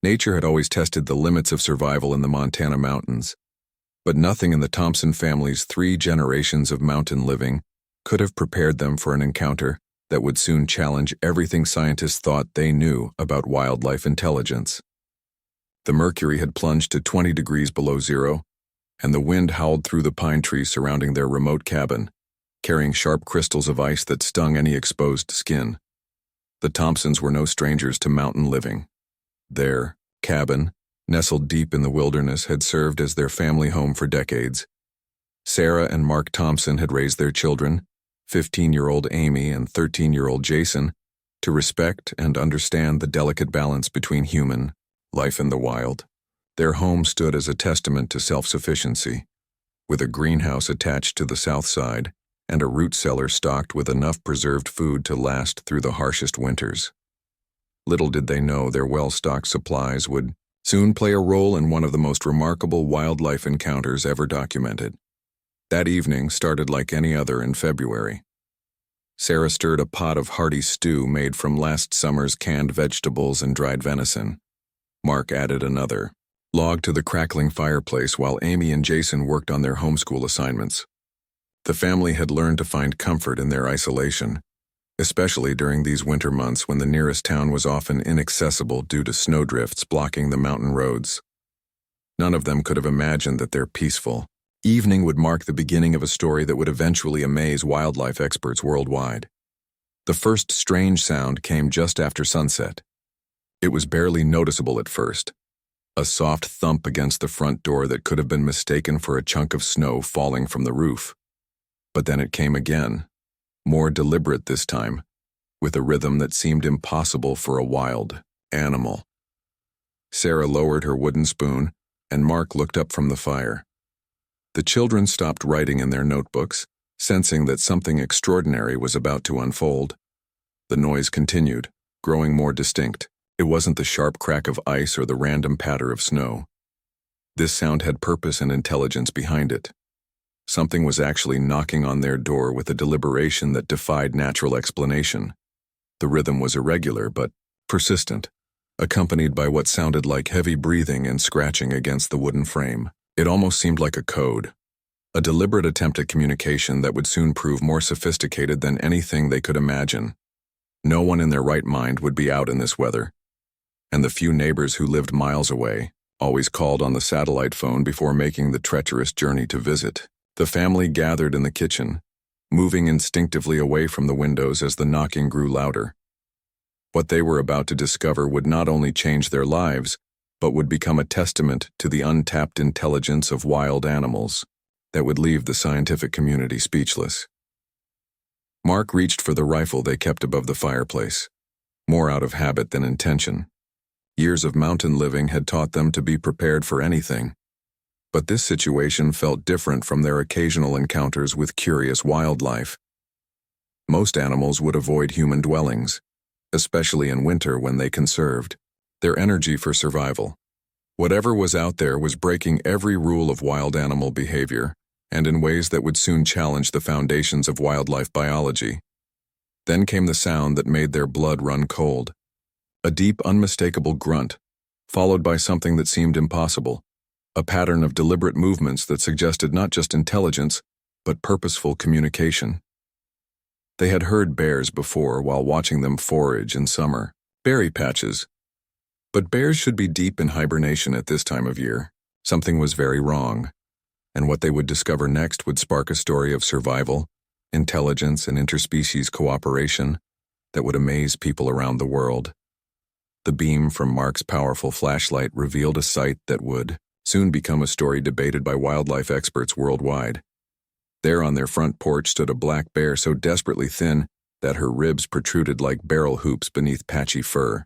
Nature had always tested the limits of survival in the Montana mountains, but nothing in the Thompson family's 3 generations of mountain living could have prepared them for an encounter that would soon challenge everything scientists thought they knew about wildlife intelligence. The mercury had plunged to 20 degrees below zero, and the wind howled through the pine trees surrounding their remote cabin, carrying sharp crystals of ice that stung any exposed skin. The Thompsons were no strangers to mountain living. Their cabin, nestled deep in the wilderness, had served as their family home for decades. Sarah and Mark Thompson had raised their children, 15-year-old Amy and 13-year-old Jason, to respect and understand the delicate balance between human life and the wild. Their home stood as a testament to self-sufficiency, with a greenhouse attached to the south side and a root cellar stocked with enough preserved food to last through the harshest winters. Little did they know their well-stocked supplies would soon play a role in one of the most remarkable wildlife encounters ever documented. That evening started like any other in February. Sarah stirred a pot of hearty stew made from last summer's canned vegetables and dried venison. Mark added another log to the crackling fireplace while Amy and Jason worked on their homeschool assignments. The family had learned to find comfort in their isolation, especially during these winter months when the nearest town was often inaccessible due to snowdrifts blocking the mountain roads. None of them could have imagined that their peaceful evening would mark the beginning of a story that would eventually amaze wildlife experts worldwide. The first strange sound came just after sunset. It was barely noticeable at first, a soft thump against the front door that could have been mistaken for a chunk of snow falling from the roof. But then it came again, more deliberate this time, with a rhythm that seemed impossible for a wild animal. Sarah lowered her wooden spoon, and Mark looked up from the fire. The children stopped writing in their notebooks, sensing that something extraordinary was about to unfold. The noise continued, growing more distinct. It wasn't the sharp crack of ice or the random patter of snow. This sound had purpose and intelligence behind it. Something was actually knocking on their door with a deliberation that defied natural explanation. The rhythm was irregular but persistent, accompanied by what sounded like heavy breathing and scratching against the wooden frame. It almost seemed like a code, a deliberate attempt at communication that would soon prove more sophisticated than anything they could imagine. No one in their right mind would be out in this weather, and the few neighbors who lived miles away always called on the satellite phone before making the treacherous journey to visit. The family gathered in the kitchen, moving instinctively away from the windows as the knocking grew louder. What they were about to discover would not only change their lives, but would become a testament to the untapped intelligence of wild animals that would leave the scientific community speechless. Mark reached for the rifle they kept above the fireplace, more out of habit than intention. Years of mountain living had taught them to be prepared for anything. But this situation felt different from their occasional encounters with curious wildlife. Most animals would avoid human dwellings, especially in winter when they conserved their energy for survival. Whatever was out there was breaking every rule of wild animal behavior, and in ways that would soon challenge the foundations of wildlife biology. Then came the sound that made their blood run cold. A deep, unmistakable grunt, followed by something that seemed impossible. A pattern of deliberate movements that suggested not just intelligence, but purposeful communication. They had heard bears before while watching them forage in summer, berry patches. But bears should be deep in hibernation at this time of year. Something was very wrong, and what they would discover next would spark a story of survival, intelligence, and interspecies cooperation that would amaze people around the world. The beam from Mark's powerful flashlight revealed a sight that would soon become a story debated by wildlife experts worldwide. There on their front porch stood a black bear so desperately thin that her ribs protruded like barrel hoops beneath patchy fur.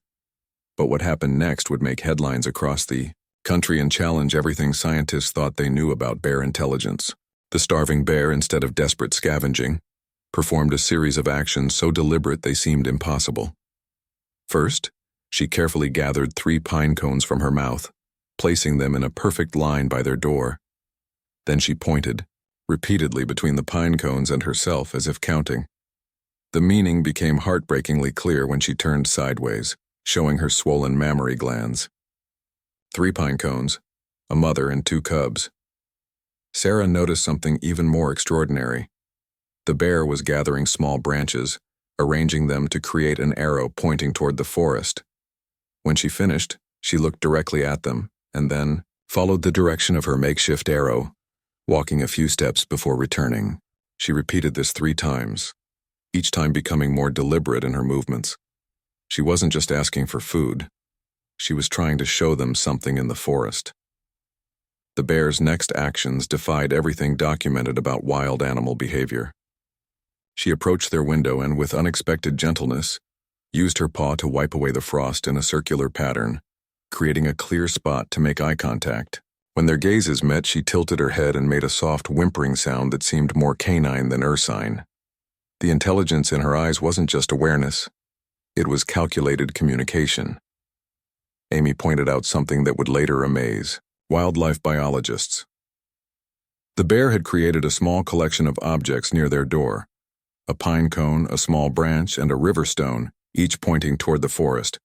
But what happened next would make headlines across the country and challenge everything scientists thought they knew about bear intelligence. The starving bear, instead of desperate scavenging, performed a series of actions so deliberate they seemed impossible. First, she carefully gathered 3 pine cones from her mouth, placing them in a perfect line by their door. Then she pointed, repeatedly between the pine cones and herself as if counting. The meaning became heartbreakingly clear when she turned sideways, showing her swollen mammary glands. 3 pine cones, a mother and 2 cubs. Sarah noticed something even more extraordinary. The bear was gathering small branches, arranging them to create an arrow pointing toward the forest. When she finished, she looked directly at them, and then followed the direction of her makeshift arrow, walking a few steps before returning. She repeated this 3 times, each time becoming more deliberate in her movements. She wasn't just asking for food. She was trying to show them something in the forest. The bear's next actions defied everything documented about wild animal behavior. She approached their window and, with unexpected gentleness, used her paw to wipe away the frost in a circular pattern, creating a clear spot to make eye contact. When their gazes met, she tilted her head and made a soft whimpering sound that seemed more canine than ursine. The intelligence in her eyes wasn't just awareness. It was calculated communication. Amy pointed out something that would later amaze wildlife biologists. The bear had created a small collection of objects near their door: a pine cone, a small branch, and a river stone, each pointing toward the forest.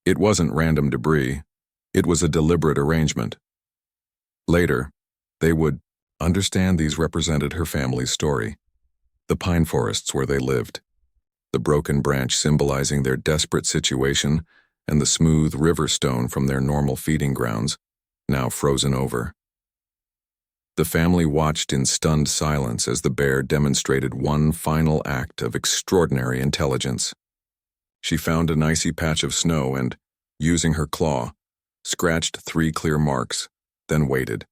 It wasn't random debris. It was a deliberate arrangement. Later, they would understand these represented her family's story. The pine forests where they lived, the broken branch symbolizing their desperate situation, and the smooth river stone from their normal feeding grounds, now frozen over. The family watched in stunned silence as the bear demonstrated one final act of extraordinary intelligence. She found an icy patch of snow and, using her claw, scratched 3 clear marks, then waited.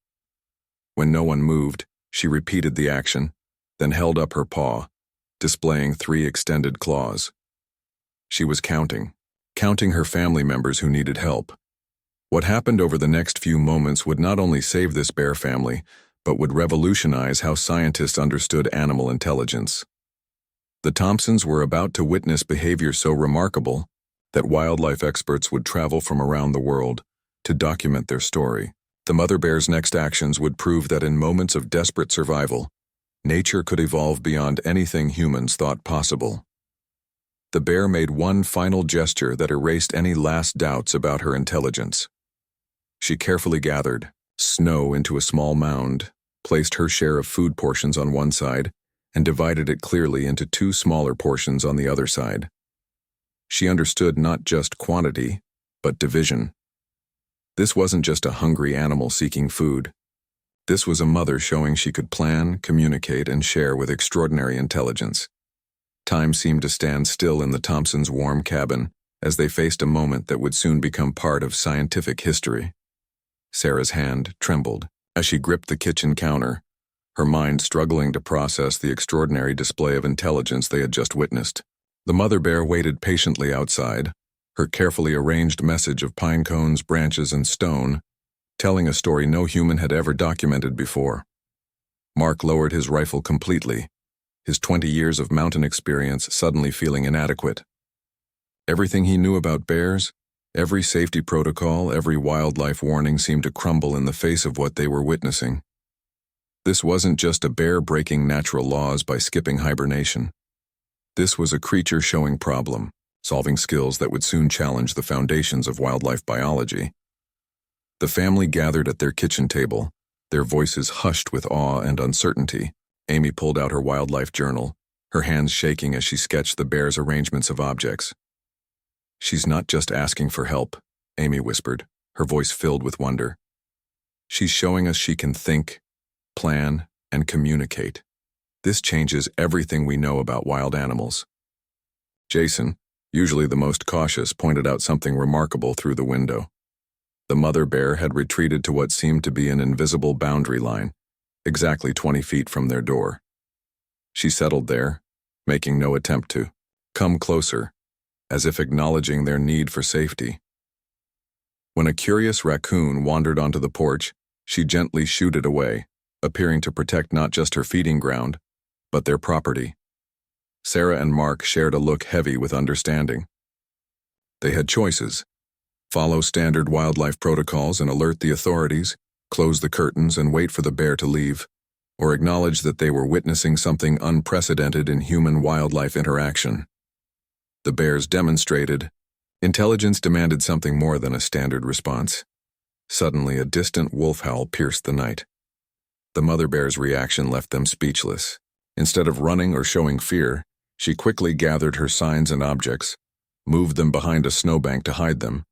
When no one moved, she repeated the action, then held up her paw, displaying 3 extended claws. She was counting her family members who needed help. What happened over the next few moments would not only save this bear family, but would revolutionize how scientists understood animal intelligence. The Thompsons were about to witness behavior so remarkable that wildlife experts would travel from around the world to document their story. The mother bear's next actions would prove that in moments of desperate survival, nature could evolve beyond anything humans thought possible. The bear made one final gesture that erased any last doubts about her intelligence. She carefully gathered snow into a small mound, placed her share of food portions on one side, and divided it clearly into 2 smaller portions on the other side. She understood not just quantity, but division. This wasn't just a hungry animal seeking food. This was a mother showing she could plan, communicate, and share with extraordinary intelligence. Time seemed to stand still in the Thompsons' warm cabin as they faced a moment that would soon become part of scientific history. Sarah's hand trembled as she gripped the kitchen counter, her mind struggling to process the extraordinary display of intelligence they had just witnessed. The mother bear waited patiently outside, her carefully arranged message of pine cones, branches, and stone, telling a story no human had ever documented before. Mark lowered his rifle completely, his 20 years of mountain experience suddenly feeling inadequate. Everything he knew about bears, every safety protocol, every wildlife warning seemed to crumble in the face of what they were witnessing. This wasn't just a bear breaking natural laws by skipping hibernation. This was a creature showing problem-solving skills that would soon challenge the foundations of wildlife biology. The family gathered at their kitchen table, their voices hushed with awe and uncertainty. Amy pulled out her wildlife journal, her hands shaking as she sketched the bear's arrangements of objects. "She's not just asking for help," Amy whispered, her voice filled with wonder. "She's showing us she can think, plan, and communicate. This changes everything we know about wild animals." Jason, usually the most cautious, pointed out something remarkable through the window. The mother bear had retreated to what seemed to be an invisible boundary line, exactly 20 feet from their door. She settled there, making no attempt to come closer, as if acknowledging their need for safety. When a curious raccoon wandered onto the porch, she gently shooed it away, appearing to protect not just her feeding ground, but their property. Sarah and Mark shared a look heavy with understanding. They had choices: follow standard wildlife protocols and alert the authorities, close the curtains and wait for the bear to leave, or acknowledge that they were witnessing something unprecedented in human-wildlife interaction. The bears demonstrated. Intelligence demanded something more than a standard response. Suddenly, a distant wolf howl pierced the night. The mother bear's reaction left them speechless. Instead of running or showing fear, she quickly gathered her signs and objects, moved them behind a snowbank to hide them,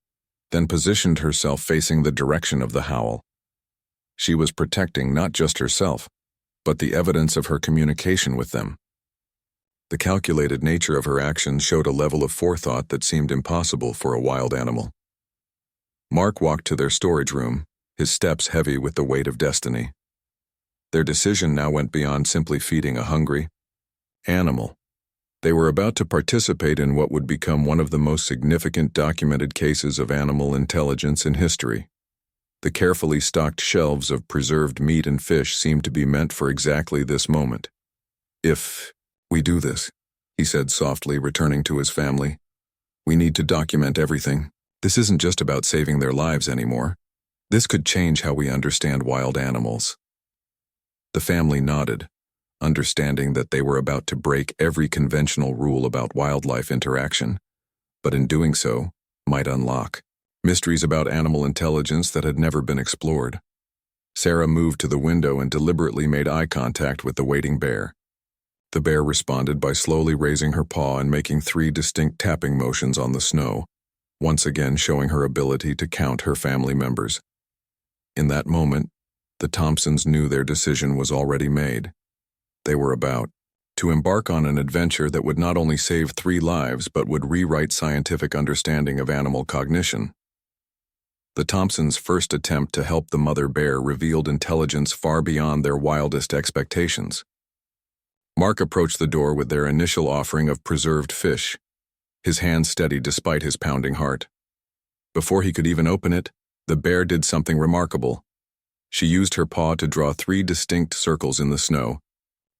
then positioned herself facing the direction of the howl. She was protecting not just herself, but the evidence of her communication with them. The calculated nature of her actions showed a level of forethought that seemed impossible for a wild animal. Mark walked to their storage room, his steps heavy with the weight of destiny. Their decision now went beyond simply feeding a hungry animal. They were about to participate in what would become one of the most significant documented cases of animal intelligence in history. The carefully stocked shelves of preserved meat and fish seemed to be meant for exactly this moment. "If we do this," he said softly, returning to his family, "we need to document everything. This isn't just about saving their lives anymore. This could change how we understand wild animals." The family nodded, understanding that they were about to break every conventional rule about wildlife interaction, but in doing so, might unlock mysteries about animal intelligence that had never been explored. Sarah moved to the window and deliberately made eye contact with the waiting bear. The bear responded by slowly raising her paw and making 3 distinct tapping motions on the snow, once again showing her ability to count her family members. In that moment, the Thompsons knew their decision was already made. They were about to embark on an adventure that would not only save 3 lives but would rewrite scientific understanding of animal cognition. The Thompsons' first attempt to help the mother bear revealed intelligence far beyond their wildest expectations. Mark approached the door with their initial offering of preserved fish, his hand steady despite his pounding heart. Before he could even open it, the bear did something remarkable. She used her paw to draw 3 distinct circles in the snow,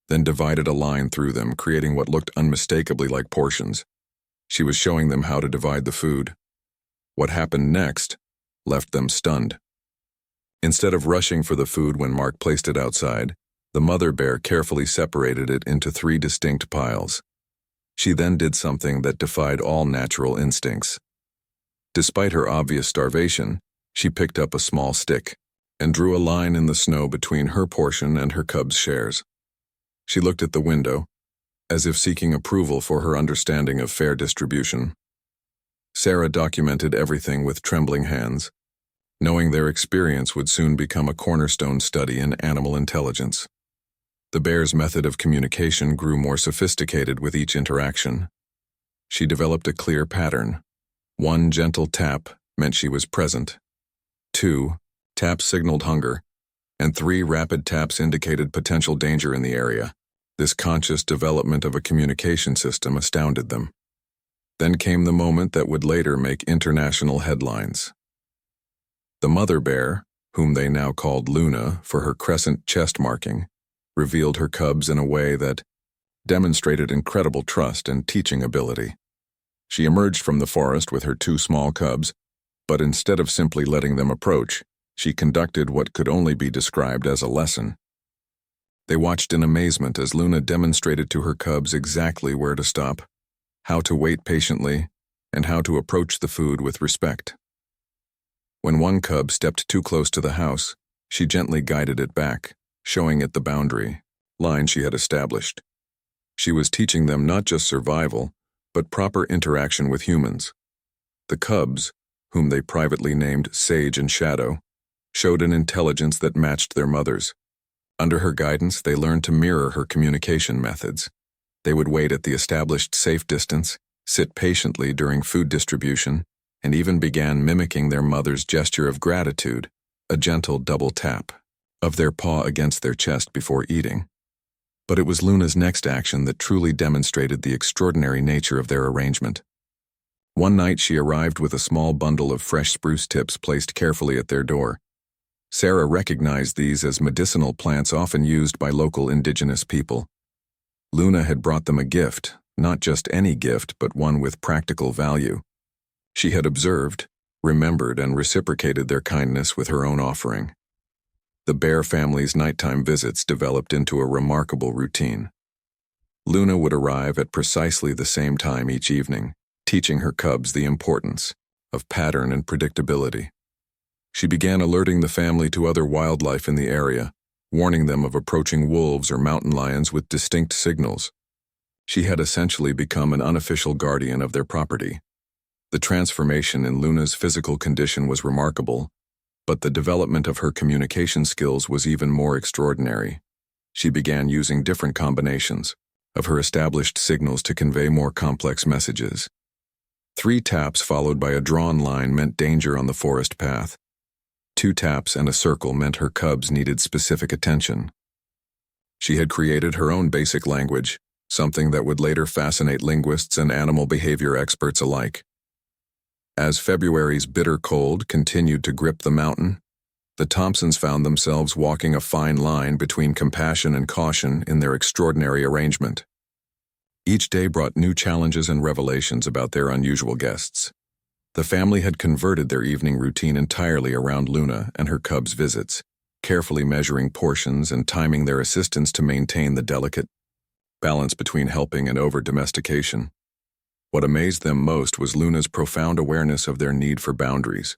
then divided a line through them, creating what looked unmistakably like portions. She was showing them how to divide the food. What happened next left them stunned. Instead of rushing for the food when Mark placed it outside, the mother bear carefully separated it into 3 distinct piles. She then did something that defied all natural instincts. Despite her obvious starvation, she picked up a small stick and drew a line in the snow between her portion and her cub's shares. She looked at the window, as if seeking approval for her understanding of fair distribution. Sarah documented everything with trembling hands, knowing their experience would soon become a cornerstone study in animal intelligence. The bear's method of communication grew more sophisticated with each interaction. She developed a clear pattern. 1 gentle tap meant she was present. 2 taps signaled hunger, and 3 rapid taps indicated potential danger in the area. This conscious development of a communication system astounded them. Then came the moment that would later make international headlines. The mother bear, whom they now called Luna for her crescent chest marking, revealed her cubs in a way that demonstrated incredible trust and teaching ability. She emerged from the forest with her 2 small cubs, but instead of simply letting them approach, she conducted what could only be described as a lesson. They watched in amazement as Luna demonstrated to her cubs exactly where to stop, how to wait patiently, and how to approach the food with respect. When one cub stepped too close to the house, she gently guided it back, showing it the boundary line she had established. She was teaching them not just survival, but proper interaction with humans. The cubs, whom they privately named Sage and Shadow, showed an intelligence that matched their mother's. Under her guidance, they learned to mirror her communication methods. They would wait at the established safe distance, sit patiently during food distribution, and even began mimicking their mother's gesture of gratitude, a gentle double tap of their paw against their chest before eating. But it was Luna's next action that truly demonstrated the extraordinary nature of their arrangement. One night she arrived with a small bundle of fresh spruce tips placed carefully at their door. Sarah recognized these as medicinal plants often used by local indigenous people. Luna had brought them a gift, not just any gift, but one with practical value. She had observed, remembered, and reciprocated their kindness with her own offering. The bear family's nighttime visits developed into a remarkable routine. Luna would arrive at precisely the same time each evening, teaching her cubs the importance of pattern and predictability. She began alerting the family to other wildlife in the area, warning them of approaching wolves or mountain lions with distinct signals. She had essentially become an unofficial guardian of their property. The transformation in Luna's physical condition was remarkable, but the development of her communication skills was even more extraordinary. She began using different combinations of her established signals to convey more complex messages. 3 taps followed by a drawn line meant danger on the forest path. 2 taps and a circle meant her cubs needed specific attention. She had created her own basic language, something that would later fascinate linguists and animal behavior experts alike. As February's bitter cold continued to grip the mountain, the Thompsons found themselves walking a fine line between compassion and caution in their extraordinary arrangement. Each day brought new challenges and revelations about their unusual guests. The family had converted their evening routine entirely around Luna and her cubs' visits, carefully measuring portions and timing their assistance to maintain the delicate balance between helping and over-domestication. What amazed them most was Luna's profound awareness of their need for boundaries.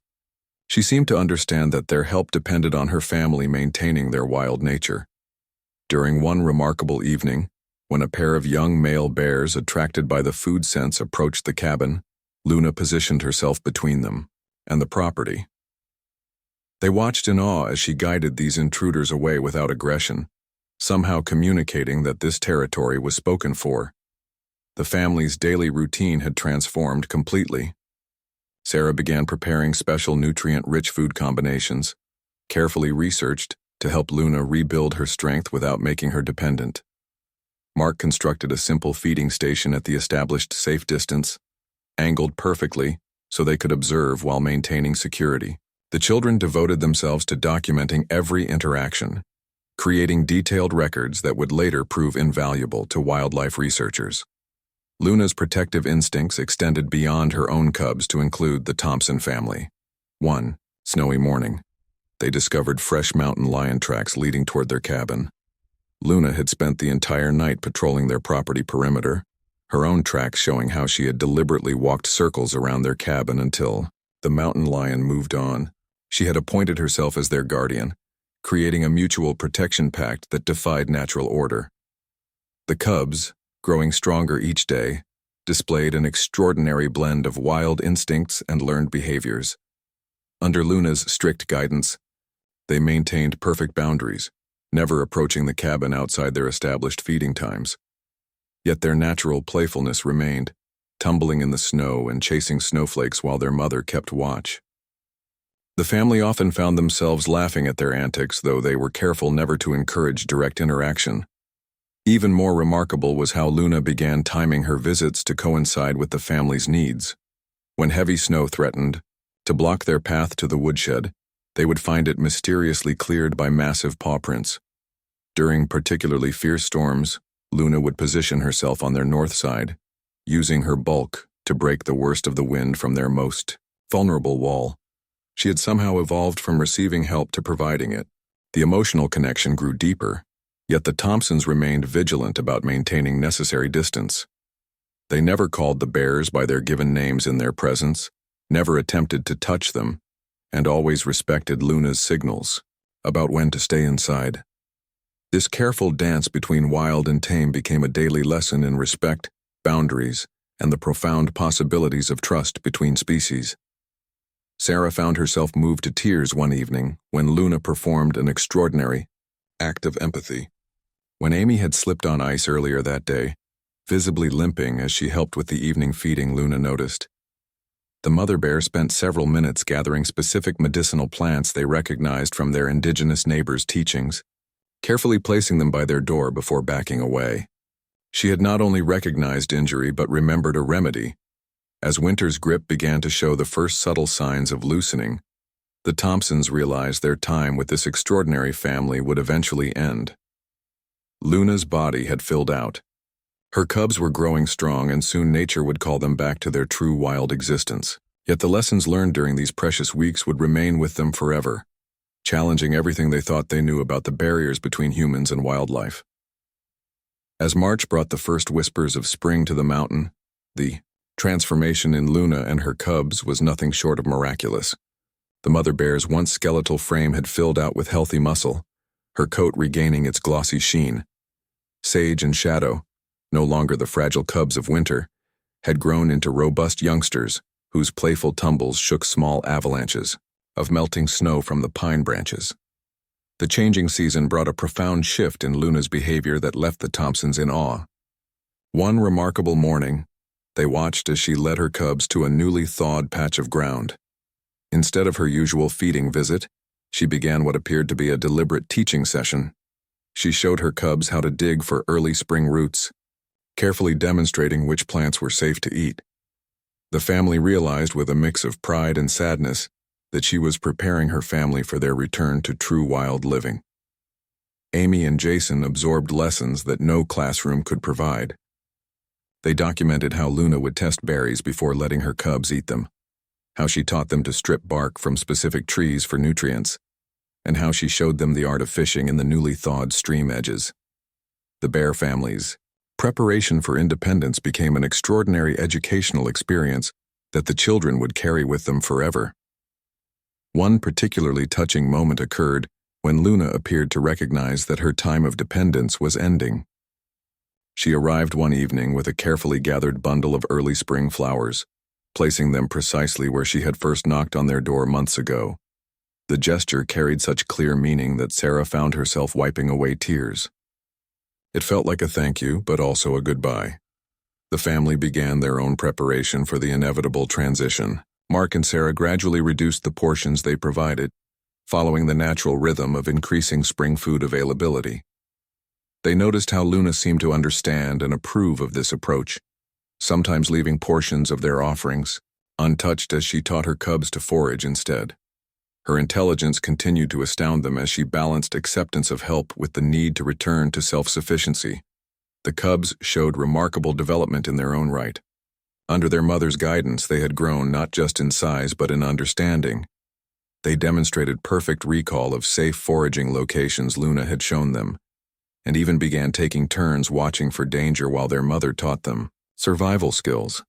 She seemed to understand that their help depended on her family maintaining their wild nature. During one remarkable evening, when a pair of young male bears attracted by the food scents approached the cabin, Luna positioned herself between them and the property. They watched in awe as she guided these intruders away without aggression, somehow communicating that this territory was spoken for. The family's daily routine had transformed completely. Sarah began preparing special nutrient-rich food combinations, carefully researched to help Luna rebuild her strength without making her dependent. Mark constructed a simple feeding station at the established safe distance, angled perfectly so they could observe while maintaining security. The children devoted themselves to documenting every interaction, creating detailed records that would later prove invaluable to wildlife researchers. Luna's protective instincts extended beyond her own cubs to include the Thompson family. One snowy morning, they discovered fresh mountain lion tracks leading toward their cabin. Luna had spent the entire night patrolling their property perimeter, her own tracks showing how she had deliberately walked circles around their cabin until the mountain lion moved on. She had appointed herself as their guardian, creating a mutual protection pact that defied natural order. The cubs, growing stronger each day, displayed an extraordinary blend of wild instincts and learned behaviors. Under Luna's strict guidance, they maintained perfect boundaries, never approaching the cabin outside their established feeding times. Yet their natural playfulness remained, tumbling in the snow and chasing snowflakes while their mother kept watch. The family often found themselves laughing at their antics, though they were careful never to encourage direct interaction. Even more remarkable was how Luna began timing her visits to coincide with the family's needs. When heavy snow threatened to block their path to the woodshed, they would find it mysteriously cleared by massive paw prints. During particularly fierce storms, Luna would position herself on their north side, using her bulk to break the worst of the wind from their most vulnerable wall. She had somehow evolved from receiving help to providing it. The emotional connection grew deeper, yet the Thompsons remained vigilant about maintaining necessary distance. They never called the bears by their given names in their presence, never attempted to touch them, and always respected Luna's signals about when to stay inside. This careful dance between wild and tame became a daily lesson in respect, boundaries, and the profound possibilities of trust between species. Sarah found herself moved to tears one evening when Luna performed an extraordinary act of empathy. When Amy had slipped on ice earlier that day, visibly limping as she helped with the evening feeding, Luna noticed. The mother bear spent several minutes gathering specific medicinal plants they recognized from their indigenous neighbors' teachings, carefully placing them by their door before backing away. She had not only recognized injury but remembered a remedy. As winter's grip began to show the first subtle signs of loosening, the Thompsons realized their time with this extraordinary family would eventually end. Luna's body had filled out. Her cubs were growing strong, and soon nature would call them back to their true wild existence. Yet the lessons learned during these precious weeks would remain with them forever, challenging everything they thought they knew about the barriers between humans and wildlife. As March brought the first whispers of spring to the mountain, the transformation in Luna and her cubs was nothing short of miraculous. The mother bear's once skeletal frame had filled out with healthy muscle, her coat regaining its glossy sheen. Sage and Shadow, no longer the fragile cubs of winter, had grown into robust youngsters whose playful tumbles shook small avalanches of melting snow from the pine branches. The changing season brought a profound shift in Luna's behavior that left the Thompsons in awe. One remarkable morning, they watched as she led her cubs to a newly thawed patch of ground. Instead of her usual feeding visit, she began what appeared to be a deliberate teaching session. She showed her cubs how to dig for early spring roots, carefully demonstrating which plants were safe to eat. The family realized with a mix of pride and sadness that she was preparing her family for their return to true wild living. Amy and Jason absorbed lessons that no classroom could provide. They documented how Luna would test berries before letting her cubs eat them, how she taught them to strip bark from specific trees for nutrients, and how she showed them the art of fishing in the newly thawed stream edges. The bear family's preparation for independence became an extraordinary educational experience that the children would carry with them forever. One particularly touching moment occurred when Luna appeared to recognize that her time of dependence was ending. She arrived one evening with a carefully gathered bundle of early spring flowers, placing them precisely where she had first knocked on their door months ago. The gesture carried such clear meaning that Sarah found herself wiping away tears. It felt like a thank you, but also a goodbye. The family began their own preparation for the inevitable transition. Mark and Sarah gradually reduced the portions they provided, following the natural rhythm of increasing spring food availability. They noticed how Luna seemed to understand and approve of this approach, sometimes leaving portions of their offerings untouched as she taught her cubs to forage instead. Her intelligence continued to astound them as she balanced acceptance of help with the need to return to self-sufficiency. The cubs showed remarkable development in their own right. Under their mother's guidance, they had grown not just in size but in understanding. They demonstrated perfect recall of safe foraging locations Luna had shown them, and even began taking turns watching for danger while their mother taught them survival skills.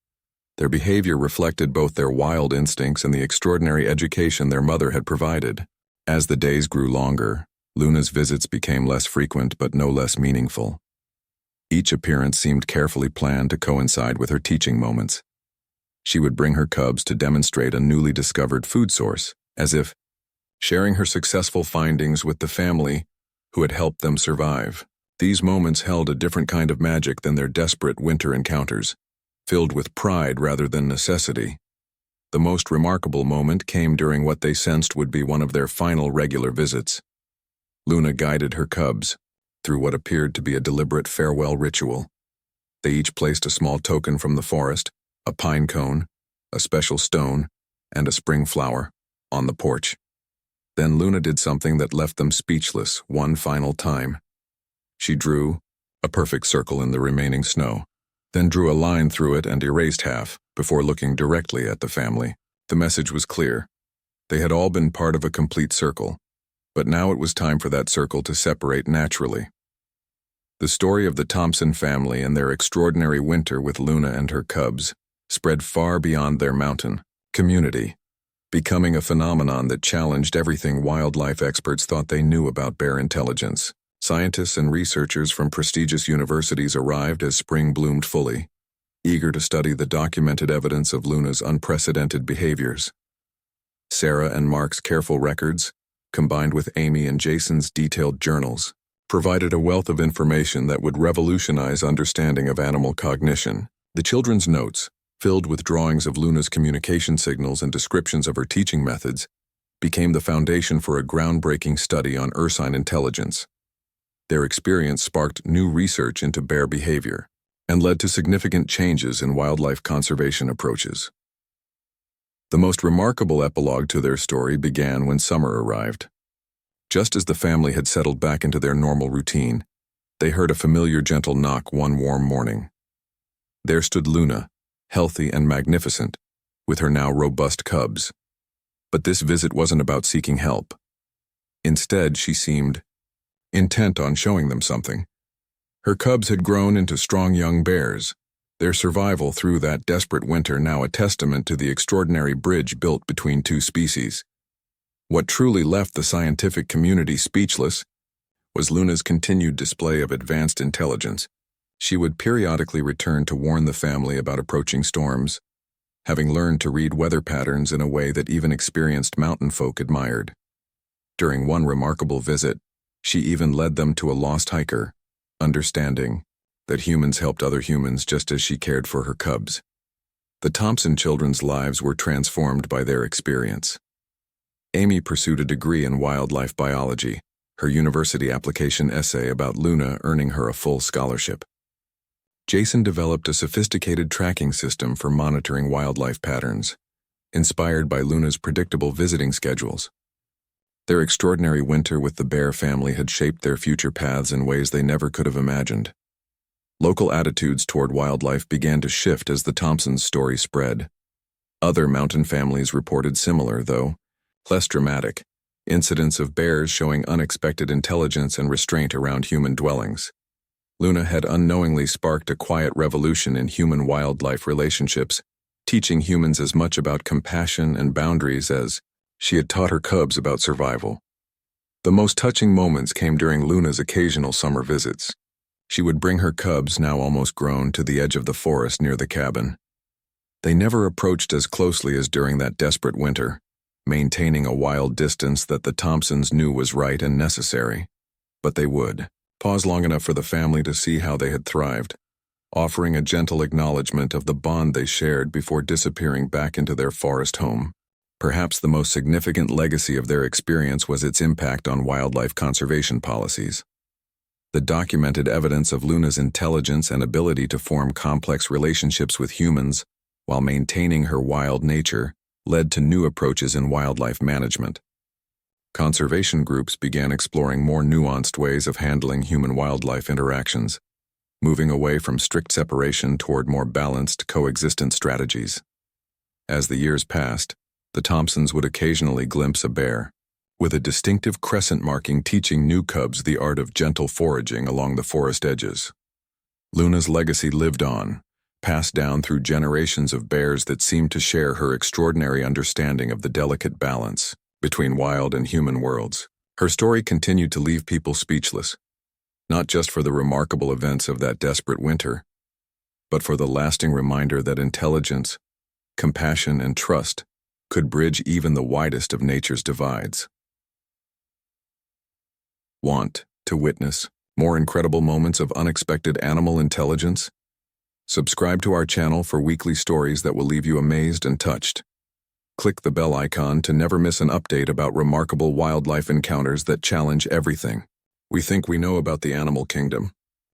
Their behavior reflected both their wild instincts and the extraordinary education their mother had provided. As the days grew longer, Luna's visits became less frequent but no less meaningful. Each appearance seemed carefully planned to coincide with her teaching moments. She would bring her cubs to demonstrate a newly discovered food source, as if sharing her successful findings with the family who had helped them survive. These moments held a different kind of magic than their desperate winter encounters, filled with pride rather than necessity. The most remarkable moment came during what they sensed would be one of their final regular visits. Luna guided her cubs through what appeared to be a deliberate farewell ritual. They each placed a small token from the forest, a pine cone, a special stone, and a spring flower, on the porch. Then Luna did something that left them speechless one final time. She drew a perfect circle in the remaining snow, then drew a line through it and erased half before looking directly at the family. The message was clear. They had all been part of a complete circle, but now it was time for that circle to separate naturally. The story of the Thompson family and their extraordinary winter with Luna and her cubs spread far beyond their mountain community, becoming a phenomenon that challenged everything wildlife experts thought they knew about bear intelligence. Scientists and researchers from prestigious universities arrived as spring bloomed fully, eager to study the documented evidence of Luna's unprecedented behaviors. Sarah and Mark's careful records, combined with Amy and Jason's detailed journals, provided a wealth of information that would revolutionize understanding of animal cognition. The children's notes, filled with drawings of Luna's communication signals and descriptions of her teaching methods, became the foundation for a groundbreaking study on ursine intelligence. Their experience sparked new research into bear behavior and led to significant changes in wildlife conservation approaches. The most remarkable epilogue to their story began when summer arrived. Just as the family had settled back into their normal routine, they heard a familiar gentle knock one warm morning. There stood Luna, healthy and magnificent, with her now robust cubs. But this visit wasn't about seeking help. Instead, she seemed intent on showing them something. Her cubs had grown into strong young bears, their survival through that desperate winter now a testament to the extraordinary bridge built between two species. What truly left the scientific community speechless was Luna's continued display of advanced intelligence. She would periodically return to warn the family about approaching storms, having learned to read weather patterns in a way that even experienced mountain folk admired. During one remarkable visit, she even led them to a lost hiker, understanding that humans helped other humans just as she cared for her cubs. The Thompson children's lives were transformed by their experience. Amy pursued a degree in wildlife biology, her university application essay about Luna earning her a full scholarship. Jason developed a sophisticated tracking system for monitoring wildlife patterns, inspired by Luna's predictable visiting schedules. Their extraordinary winter with the bear family had shaped their future paths in ways they never could have imagined. Local attitudes toward wildlife began to shift as the Thompsons' story spread. Other mountain families reported similar, though less dramatic, incidents of bears showing unexpected intelligence and restraint around human dwellings. Luna had unknowingly sparked a quiet revolution in human-wildlife relationships, teaching humans as much about compassion and boundaries as she had taught her cubs about survival. The most touching moments came during Luna's occasional summer visits. She would bring her cubs, now almost grown, to the edge of the forest near the cabin. They never approached as closely as during that desperate winter, maintaining a wild distance that the Thompsons knew was right and necessary. But they would pause long enough for the family to see how they had thrived, offering a gentle acknowledgement of the bond they shared before disappearing back into their forest home. Perhaps the most significant legacy of their experience was its impact on wildlife conservation policies. The documented evidence of Luna's intelligence and ability to form complex relationships with humans while maintaining her wild nature led to new approaches in wildlife management. Conservation groups began exploring more nuanced ways of handling human-wildlife interactions, moving away from strict separation toward more balanced coexistence strategies. As the years passed, the Thompsons would occasionally glimpse a bear, with a distinctive crescent marking teaching new cubs the art of gentle foraging along the forest edges. Luna's legacy lived on, passed down through generations of bears that seemed to share her extraordinary understanding of the delicate balance between wild and human worlds. Her story continued to leave people speechless, not just for the remarkable events of that desperate winter, but for the lasting reminder that intelligence, compassion, and trust could bridge even the widest of nature's divides. Want to witness more incredible moments of unexpected animal intelligence? Subscribe to our channel for weekly stories that will leave you amazed and touched. Click the bell icon to never miss an update about remarkable wildlife encounters that challenge everything we think we know about the animal kingdom.